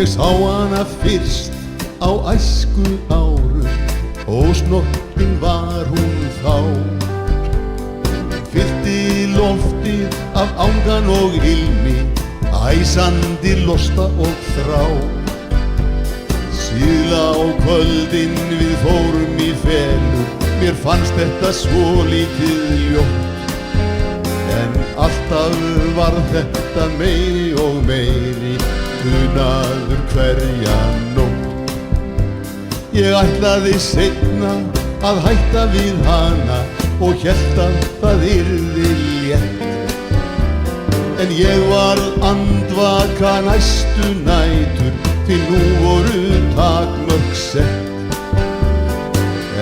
Ég sá hana fyrst á æsku árum og snottin var hún þá. Fyllti loftið af ángan og ilmi, æsandi losta og þrá. Síðla á kvöldin við fórum í felur, mér fannst þetta svolítið ljótt. En alltaf var þetta meiri og meiri, unaður hverja nótt. Ég ætlaði seinna að hætta við hana og hélt að það yrði létt. En ég var andvaka næstu nætur, því nú voru takmörk sett.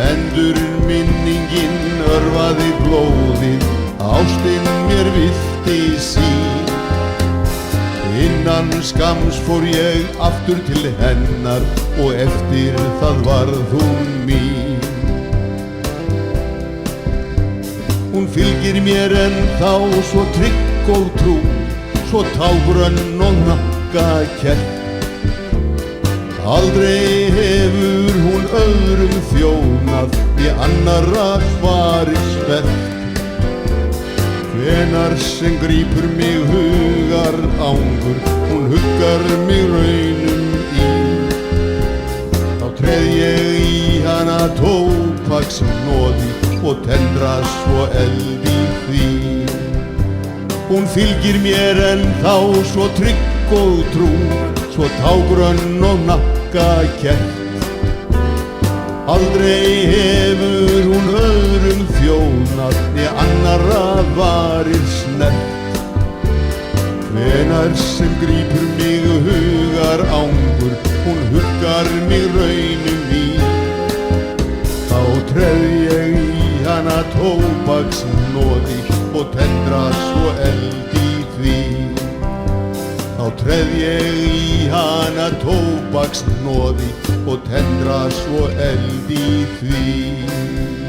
Endurminningin örvaði blóðið, ástin mér villti sín. Innan skams fór ég aftur til hennar og eftir það varð hún mín. Hún fylgir mér ennþá svo trygg og trú, svo tágrönn og hnakkakennt. Aldrei hefur hún öðrum þjónað, í annarra varir spennt. Hvenær sem grípur mig hugar ángur, hún huggar mig raunum í. Þá treð ég í hana tóbakshnoði og tendra svo eld í því. Hún fylgir mér ennþá svo trygg og trú, svo tágrönn og hnakkakennt. Aldrei hefur hún öðrum þjónað, né annarra varir snert. Hvenær sem grípur mig hugar ángur, hún huggar mig raunum í. Þá treð ég í hana tóbakshnoði og tendra svo eld í því. Þá treð ég í hana tóbakshnoði og tendra svo eld í því.